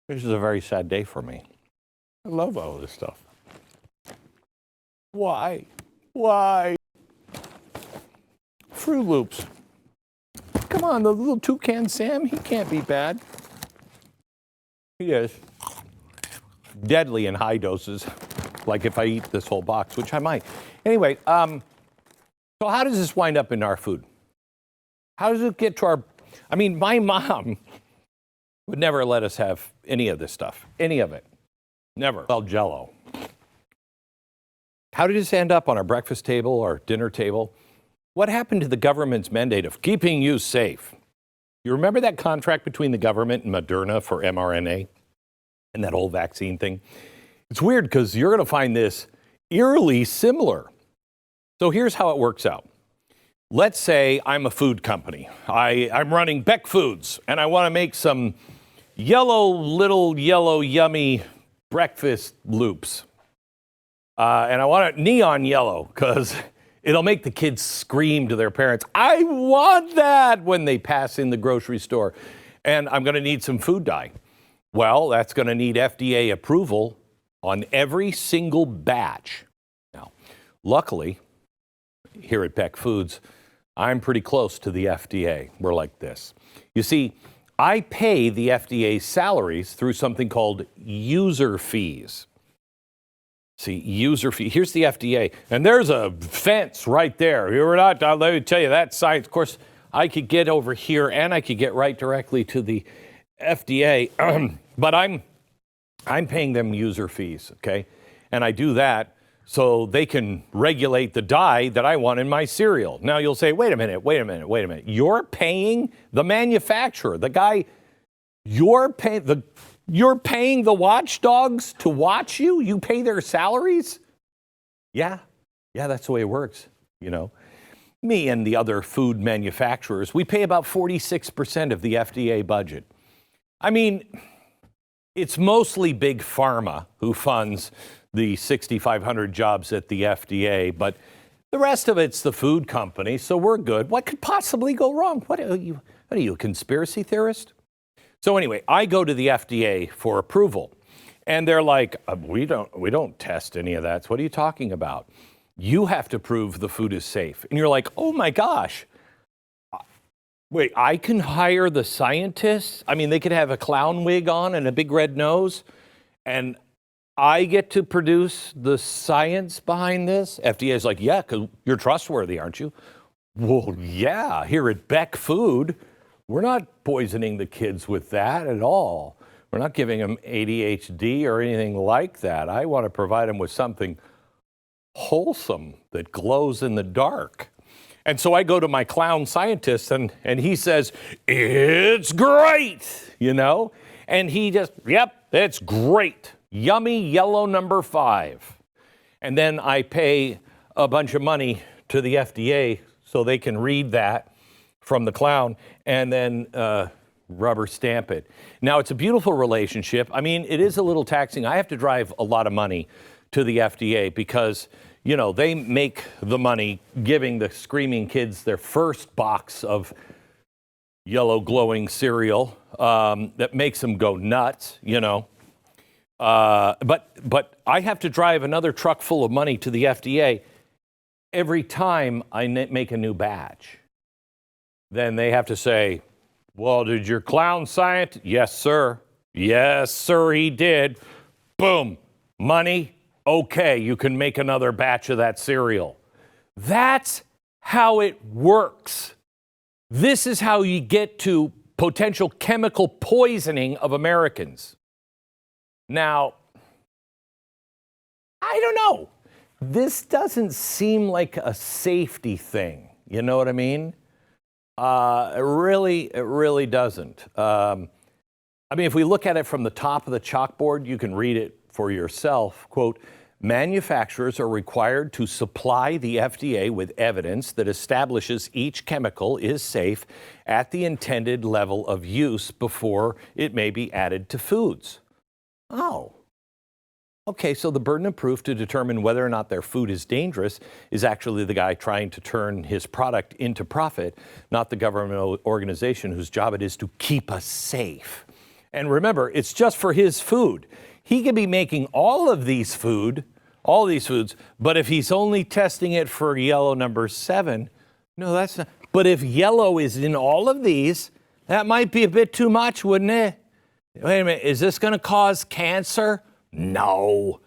This is a very sad day for me. I love all this stuff. Why? Why? Fruit Loops. Come on, the little toucan Sam, he can't be bad. He is. Deadly in high doses, like if I eat this whole box, which I might. Anyway, so how does this wind up in our food? How does it get to our... I mean, my mom would never let us have any of this stuff, any of it. Never. Well, Jell-O. How did this end up on our breakfast table or dinner table? What happened to the government's mandate of keeping you safe? You remember that contract between the government and Moderna for mRNA and that whole vaccine thing? It's weird because you're going to find this eerily similar. So here's how it works out. Let's say I'm a food company. I'm running Beck Foods, and I want to make some little yellow, yummy breakfast loops. And I want it neon yellow because it'll make the kids scream to their parents, I want that, when they pass in the grocery store. And I'm going to need some food dye. Well, that's going to need FDA approval on every single batch. Now, luckily, here at Beck Foods, I'm pretty close to the FDA. We're like this. You see, I pay the FDA's salaries through something called user fees. See, user fee. Here's the FDA, and there's a fence right there. You're not. Let me tell you that science. Of course, I could get over here, and I could get right directly to the FDA, but I'm paying them user fees, okay? And I do that so they can regulate the dye that I want in my cereal. Now you'll say, wait a minute. You're paying the manufacturer, the guy. You're paying the watchdogs to watch you? You pay their salaries? Yeah, that's the way it works, you know. Me and the other food manufacturers, we pay about 46% of the FDA budget. I mean, it's mostly Big Pharma who funds the 6,500 jobs at the FDA, but the rest of it's the food company, so we're good. What could possibly go wrong? What are you, a conspiracy theorist? So anyway, I go to the FDA for approval, and they're like, we don't test any of that. So what are you talking about? You have to prove the food is safe. And you're like, oh my gosh. Wait, I can hire the scientists? I mean, they could have a clown wig on and a big red nose, and I get to produce the science behind this? FDA is like, yeah, because you're trustworthy, aren't you? Well, yeah, here at Beck Food, we're not poisoning the kids with that at all. We're not giving them ADHD or anything like that. I want to provide them with something wholesome that glows in the dark. And so I go to my clown scientist, and he says, it's great, you know? And he just, yep, it's great. Yummy yellow number 5. And then I pay a bunch of money to the FDA so they can read that from the clown and then rubber stamp it. Now, it's a beautiful relationship. I mean, it is a little taxing. I have to drive a lot of money to the FDA because, you know, they make the money giving the screaming kids their first box of yellow glowing cereal that makes them go nuts, you know. But I have to drive another truck full of money to the FDA every time I make a new batch. Then they have to say, well, did your clown scientist? Yes, sir. Yes, sir, he did. Boom. Money. Okay, you can make another batch of that cereal. That's how it works. This is how you get to potential chemical poisoning of Americans. Now, I don't know. This doesn't seem like a safety thing. You know what I mean? It really doesn't. I mean, if we look at it from the top of the chalkboard, you can read it for yourself. Quote, manufacturers are required to supply the FDA with evidence that establishes each chemical is safe at the intended level of use before it may be added to foods. Oh. Okay, so the burden of proof to determine whether or not their food is dangerous is actually the guy trying to turn his product into profit, not the government organization whose job it is to keep us safe. And remember, it's just for his food. He could be making all these foods, but if he's only testing it for yellow number 7, no, that's not. But if yellow is in all of these, that might be a bit too much, wouldn't it? Wait a minute, is this going to cause cancer? No.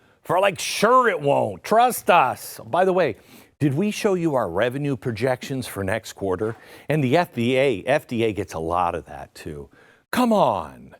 Sure it won't. Trust us. By the way, did we show you our revenue projections for next quarter? And the FDA gets a lot of that too. Come on.